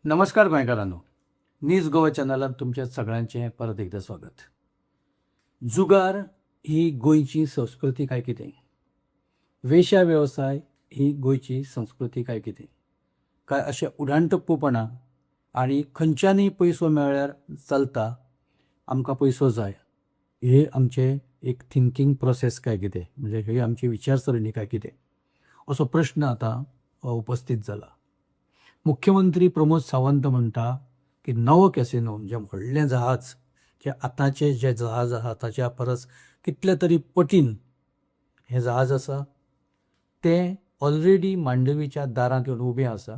नमस्कार गोंयकारांनो. न्यूज गोवा चॅनलात तुमच्या सगळ्यांचे परत एकदा स्वागत. जुगार ही गोंयची संस्कृती काय कितें? वेश्या वेवसाय ही गोंयची संस्कृती काय कितें? काय अशें उडाणटप्पूपणां आनी खंयच्यानय पयसो मेळ्ळ्यार चलता, आमकां पयसो जाय, हे आमचे एक थिंकींग प्रोसेस काय कितें? म्हणजे ही आमची विचारसरणी काय कितें? असो प्रश्न आतां उपस्थित जाला. मुख्यमंत्री प्रमोद सावंत म्हणटा की नवो कॅसिनो म्हणजे व्हडलें जहाज, जे आतांचे जे जहाज आसा ताच्या परस कितले तरी पटीन हें जहाज आसा, तें ऑलरेडी मांडवीच्या दारांत येवन उबें आसा.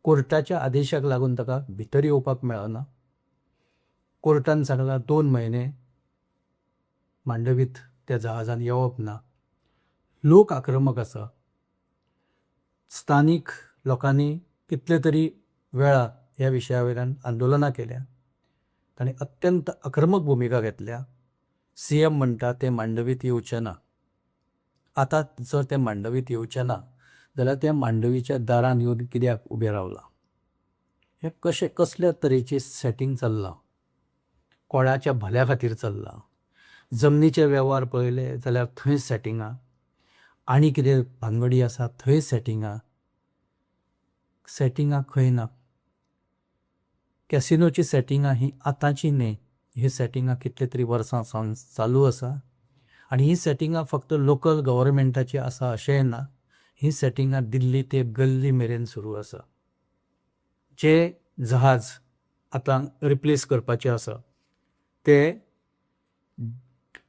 कोर्टाच्या आदेशाक लागून ताका भितर येवपाक मेळना. कोर्टान सांगलां 2 म्हयने मांडवीत त्या जहाजान येवप ना. लोक आक्रमक आसा. स्थानीक लोकांनी कितले तरी वेळा ह्या विशया वयल्यान आंदोलनां केल्या. तांणी अत्यंत आक्रमक भुमिका घेतल्या. CM म्हणटा ते मांडवीत येवचे ना. आतां जर ते मांडवीत येवचे ना जाल्यार ते मांडवीच्या दारान येवन कित्याक उबे रावला? हे कसल्या तरेचें सेटींग चल्लां? कोणाच्या भल्या खातीर चल्लां? जमनीचे वेव्हार पळयले जाल्यार थंय सेटिंगां, आनी कितें भानगडी आसा थंय सेटिंगां खंय ना. कॅसिनोची सेटिंगां ही आतांची न्हय. ही सेटिंगां कितले तरी वर्सां सावन चालू आसा. आनी ही सेटिंगां फक्त लोकल गव्हर्मेंटाची आसा अशेंय ना. ही सेटिंगां दिल्ली ते गल्ली मेरेन सुरू आसा. जे जहाज आतां रिप्लेस करपाचें आसा ते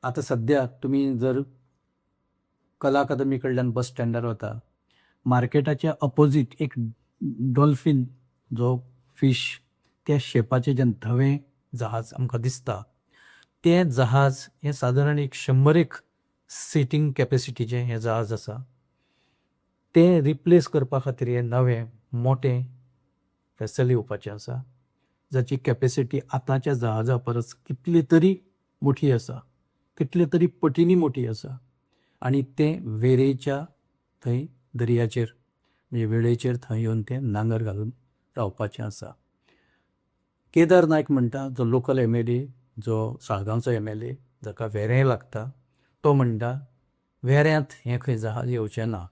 आतां सद्या तुमी जर कला अकादमी कडल्यान बस स्टँडार वता, मार्केटाच्या अपोजीट एक डॉल्फीन जो फीश त्या शेपाचें जें धवें जहाज आमकां दिसता, तें जहाज हें सादारण एक 100 सिटींग कॅपेसिटीचें हें जहाज आसा. तें रिप्लेस करपा खातीर हें नवें मोटें वेसल येवपाचें आसा, जाची कॅपेसिटी आतांच्या जहाजा परस कितली तरी मोठी आसा, कितले तरी पटींनी मोठी आसा. आनी तें वेरेच्या थंय दर्याचेर म्हणजे वेळेचेर थंय येवन तें नांगर घालून रावपाचें आसा. केदार नायक म्हणटा, जो लोकल MLA, जो साळगांवचो MLA, जाका वेरें लागता, तो म्हणटा वेऱ्यांत हें खंय जहाज येवचें ना.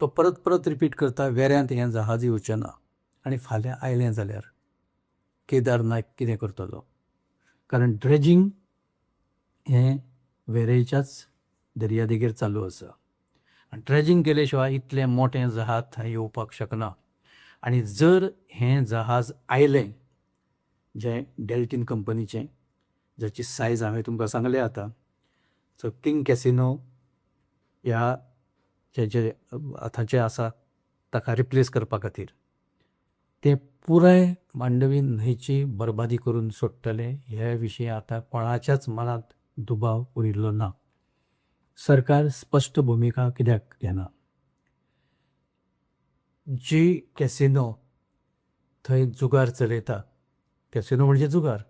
तो परत परत रिपीट करता, वेऱ्यांत हें जहाज येवचें ना. आनी फाल्यां आयलें जाल्यार केदार नायक कितें करतलो? कारण ड्रेजींग हें वेरेच्याच दर्यादेगेर चालू आसा. आनी ड्रेजींग केले शिवाय इतलें मोटें जहाज थंय येवपाक शकना. आनी जर हें जहाज आयलें, जें डेल्टीन कंपनीचें, जाची सायज हांवें तुमकां सांगलें आतां, सो किंग कॅसिनो ह्या जे आतांचें आसा ताका रिप्लेस करपा खातीर तें पुराय मांडवी न्हंयची बरबादी करून सोडटले हे विशीं आतां कोणाच्याच मनांत दुबाव उरिल्लो ना. सरकार स्पश्ट भुमिका कित्याक घेना? जी कॅसिनो थंय जुगार चलयता, कॅसिनो म्हणजे जुगार,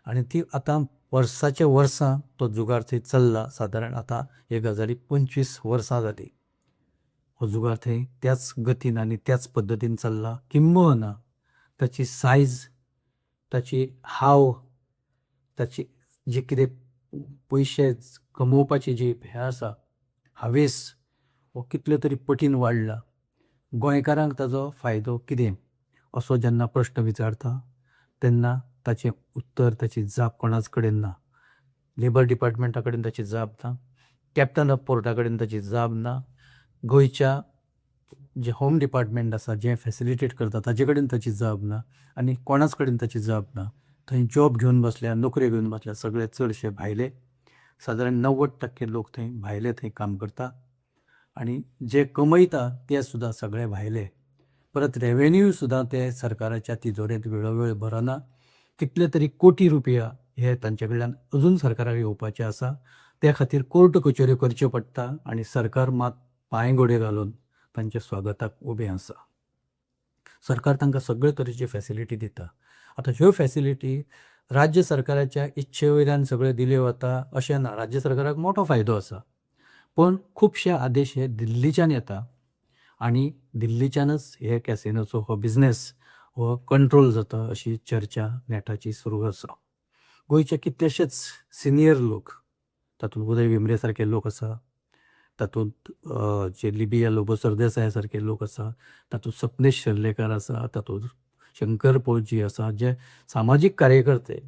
आनी ती आतां वर्साचे वर्सां तो जुगार थंय चल्ला. सादारण आतां हे गजालीक 25 वर्सां जालीं. हो जुगार थंय त्याच गतीन आनी त्याच पद्दतीन चल्ला. किंबहुना ताची सायज, ताची हाव, ताची जी कितें पयशे कमोवपाची जी हें आसा, हावेस, हो कितले तरी पटीन वाडला. गोंयकारांक ताजो फायदो कितें असो जेन्ना प्रश्न विचारता तेन्ना ताचें उत्तर, ताची जाप कोणाच कडेन ना. लेबर डिपार्टमेंटा कडेन ताची जाप ना. कॅप्टन ऑफ पोर्टा कडेन ताची जाप ना. गोंयच्या जे होम डिपार्टमेंट आसा, जें फॅसिलिटेट करता ताजे कडेन ताची जाप ना. आनी कोणाच कडेन ताची जाप ना. थंय जॉब घेवन बसल्या, नोकऱ्यो घेवन बसल्या सगळे चडशे भायले. सादारण 90% लोक थंय भायले थंय काम करता. आनी जे कमयता ते सुद्दां सगळे भायले. परत रेवेन्यू सुद्दां ते सरकाराच्या तिजोरेंत वेळोवेळ भरना. कितले तरी कोटी रुपया हे तांचे कडल्यान अजून सरकाराक येवपाचे आसा. त्या खातीर कोर्ट कचेऱ्यो करच्यो पडटा आनी सरकार मात पांयगोडे घालून तांच्या स्वागताक उबें आसा. सरकार तांकां सगळे तरेची फॅसिलिटी दिता. आतां ह्यो फॅसिलिटी राज्य सरकाराच्या इच्छे वयल्यान सगळ्यो दिल्यो वता अशें ना. राज्य सरकाराक मोठो फायदो आसा. पण खुबशे आदेश हे दिल्लीच्यान येता आनी दिल्लीच्यानच हे कॅसिनोचो हो बिझनेस हो कंट्रोल जाता अशी चर्चा नेटाची सुरू आसा. गोंयचे कितलेशेच सिनियर लोक, तातूंत उदय भेंब्रे सारके लोक आसा, तातूंत जे लिबिया लोबो सरदेसाय सारके लोक आसा, तातूंत सपनेश शेर्लेकर आसा, तातूंत शंकर पळजी आसा, जे सामाजीक कार्यकर्ते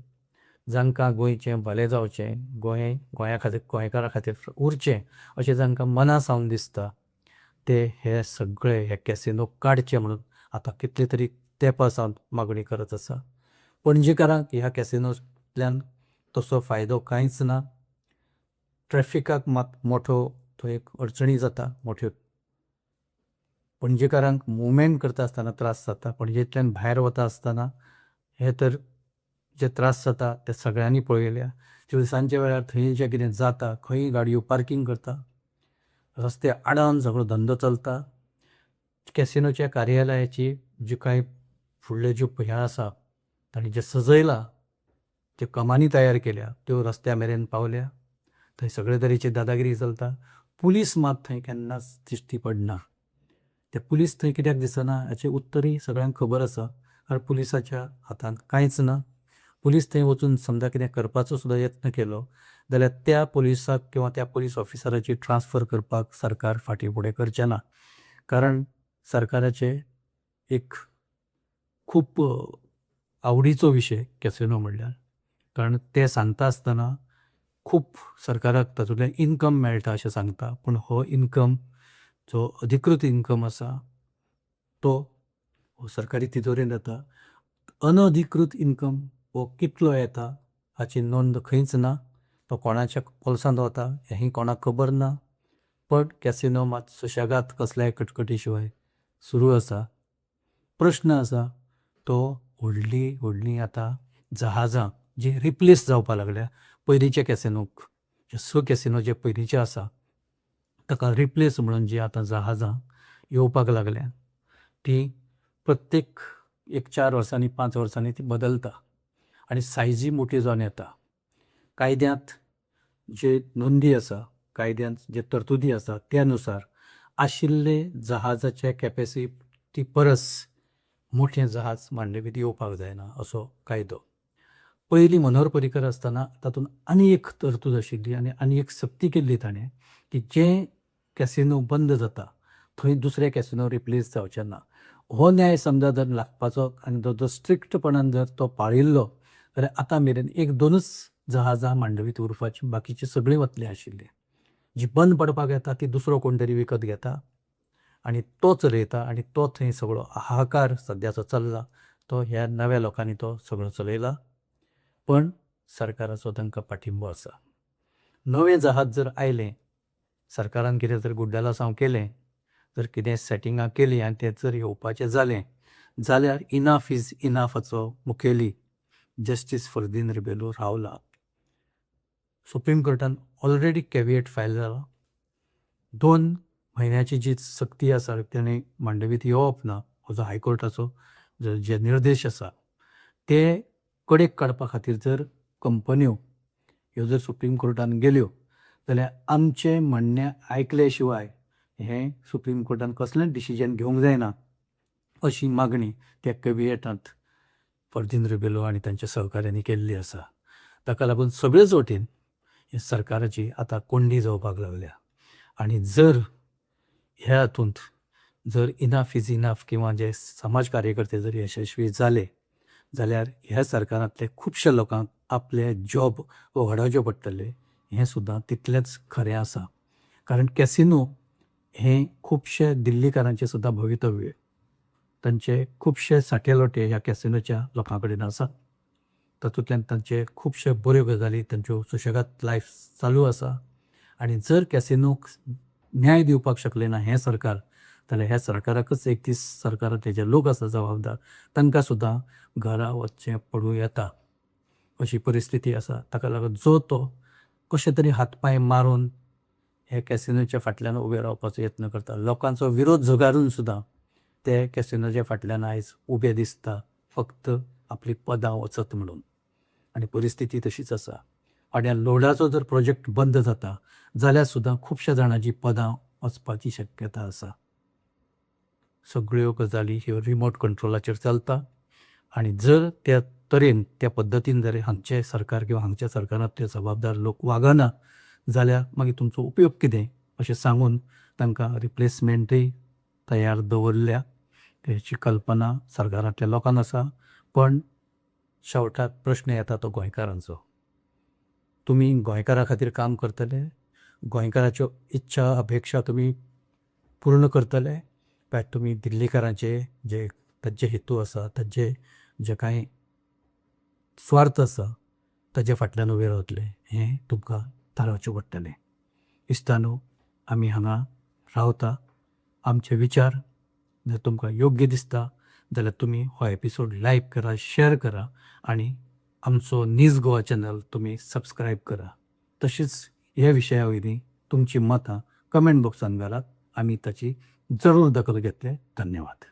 जांकां गोंयचें भलें जावचें, गोंया खातीर गोंयकारां खातीर उरचें अशें जांकां मना सावन दिसता, ते हे सगळे हे कॅसिनो काडचे म्हणून आतां कितले तरी तेंपा सावन मागणी करत आसा. पणजेकारांक ह्या कॅसिनोंतल्यान तसो फायदो कांयच ना. ट्रॅफिकाक मात मोठो थंय एक अडचणी जाता मोठ्यो. पणजेकारांक मुवमेंट करता आसतना त्रास जाता. पणजेंतल्यान भायर वता आसतना हे तर जे त्रास जाता ते सगळ्यांनी पळयल्या. तिळसांजच्या वेळार थंय जें कितें जाता, खंय गाडयो पार्किंग करता, रस्ते आडावन सगळो धंदो चलता. कॅसिनोच्या कार्यालयाची जी कांय फुडल्यो ज्यो हें आसा, तांणी जें सजयलां, ज्यो कमानी तयार केल्या त्यो रस्त्या मेरेन पावल्या. थंय सगळे तरेची दादागिरी चलता. पुलीस मात थंय केन्नाच दिश्टी पडना. ते पुलीस थंय कित्याक दिसना हाचें उत्तरूय सगळ्यांक खबर आसा. कारण पुलिसाच्या हातांत कांयच ना. पुलीस थंय वचून समजा कितें करपाचो सुद्दां यत्न केलो जाल्यार त्या पुलिसाक किंवा त्या पुलीस ऑफिसराची ट्रान्सफर करपाक सरकार फाटीं फुडें करचें ना. कारण सरकाराचे एक खूब आवडीचो विशय कॅसिनो म्हणल्यार. कारण ते सांगता आसतना खूब सरकाराक तातूंतल्यान इनकम मेळटा अशें सांगता. पूण हो इनकम जो अधिकृत इनकम आसा तो हो सरकारी तिजोरेंत येता. अनअधिकृत इनकम हो कितलो येता हाची नोंद खंयच ना. तो कोणाच्या पोल्सांत वता हेंय कोणाक खबर ना. पण कॅसिनो मात सुशेगाद कसल्याय कटकटी शिवाय सुरू आसा. प्रश्न आसा तो व्हडलीं आतां जहाजां जीं रिप्लेस जावपाक लागल्या. पयलींचे कॅसिनोक स कॅसिनो जे पयलींचे आसा ताका रिप्लेस म्हणून जीं आतां जहाजां येवपाक लागल्या, ती प्रत्येक 4 वर्सांनी 5 वर्सांनी ती बदलता आनी सायजी मोठी जावन येता. कायद्यांत जे नोंदी आसा, कायद्यांत जे तरतुदी आसा त्या नुसार आशिल्ले जहाजाचे कॅपेसिटी परस मोठें जहाज मांडवीत येवपाक जायना असो कायदो. पयलीं मनोहर पर्रीकर आसतना तातूंत आनी एक तरतूद आशिल्ली आनी एक सक्ती केल्ली ताणें की जे कॅसिनो बंद जाता थंय दुसरे कॅसिनो रिप्लेस जावचे ना. हो न्याय समजा जर लागपाचो आनी जो स्ट्रिक्टपणान जर तो पाळिल्लो जाल्यार आतां मेरेन 1-2च जहाजां मांडवीत उरपाची, बाकीचे सगळे वतले आशिल्ले. जी बंद पडपाक येता ती दुसरो कोण तरी विकत घेता आनी तो चलयता आनी तो थंय सगळो हाहाकार सद्याचो चल्ला तो ह्या नव्या लोकांनी तो सगळो चलयला. पण सरकाराचो तांकां पाठिंबो आसा. नवें जहाज जर आयलें, सरकारान कितें जर गुड्डलासांव केलें, जर कितें सेटिंगां केलीं आनी तें जर येवपाचें जालें जाल्यार इनफ इज इनफाचो मुखेली जस्टीस फर्दीन रिबेलो रावला. सुप्रीम कोर्टान ऑलरेडी कॅविएट फायल जाला. 2 म्हयन्याची जी सक्ती आसा तेणें मांडवीत येवप ना हो जो हायकोर्टाचो जे निर्देश आसा ते कडेक काडपा खातीर जर कंपन्यो ह्यो जर सुप्रीम कोर्टान गेल्यो जाल्यार आमचें म्हणणें आयकले शिवाय हें सुप्रीम कोर्टान कसलेंच डिसिजन घेवंक जायना अशी मागणी त्या कॅविएटांत फर्दीन रिबेलो आनी तांच्या सहकाऱ्यांनी केल्ली आसा. ताका लागून सगळेच वटेन हे सरकाराची आतां कोंडी जावपाक लागल्या. आनी जर ह्या हातूंत जर इनफ इज इनफ किंवा जे समाज कार्यकर्ते जर यशस्वी जाले जाल्यार ह्या सरकारांतले खुबशे लोकांक आपले जॉब वगडावचे पडटले. हें सुद्दां तितलेंच खरें आसा. कारण कॅसिनो हें खुबशे दिल्लीकारांचें सुद्दां भवितव्य. तांचे खुबशे साठे-लोटे ह्या कॅसिनोच्या लोकां कडेन आसा. तातूंतल्यान तांचे खुबशे बऱ्यो गजाली तांच्यो सुशेगाद लायफ चालू आसा. आनी जर कॅसिनोक न्याय दिवपाक शकलें ना हें सरकार जाल्यार ह्या सरकाराकच एक दीस सरकारांतले जे लोक आसा जबाबदार तांकां सुद्दां घरा वचचें पडूं येता अशी परिस्थिती आसा. ताका लागून जो तो कशे तरी हातपांय मारून हे कॅसिनोच्या फाटल्यान उबे रावपाचो यत्न करता. लोकांचो विरोध झुगारून सुद्दां ते कॅसिनोच्या फाटल्यान आयज उबे दिसता फक्त आपली पदां वचत म्हणून. आनी परिस्थिती तशीच आसा. फाल्यां लोडाचो जर प्रोजेक्ट बंद जाता जाल्यार सुद्दां खुबश्या जाणांची पदां वचपाची शक्यता आसा. सगळ्यो गजाली ह्यो रिमोट कंट्रोलाचेर चलता आनी जर त्या तरेन त्या पद्दतीन जर हांगचें सरकार किंवा हांगच्या सरकारांतले जबाबदार लोक वागना जाल्यार मागीर तुमचो उपयोग कितें अशें सांगून तांकां रिप्लेसमेंटूय तयार दवरल्या तेची कल्पना सरकारांतल्या लोकांक आसा. पण शेवटाक प्रश्न येता तो गोंयकारांचो. तुमी गोंयकारा खातीर काम करतले, गोंयकाराच्यो इच्छा अपेक्षा तुमी पूर्ण करतले काय तुमी दिल्लीकारांचे जे तांचे हेतू आसा तांचे जे कांय स्वार्थ आसा ताचे फाटल्यान उबे रावतले हें तुमकां थारावचें पडटलें. इस्तानो आमी हांगा रावता. आमचे विचार जर तुमकां योग्य दिसता जाल्यार तुमी हो एपिसोड लायक करा, शेअर करा आनी आमचो न्यूज गोवा चॅनल तुमी सबस्क्रायब करा. तशीच ह्या विशया वयलीं तुमची मतां कमेंट बॉक्सान घालात. आमी ताची जरूर दखल घेतले. धन्यवाद.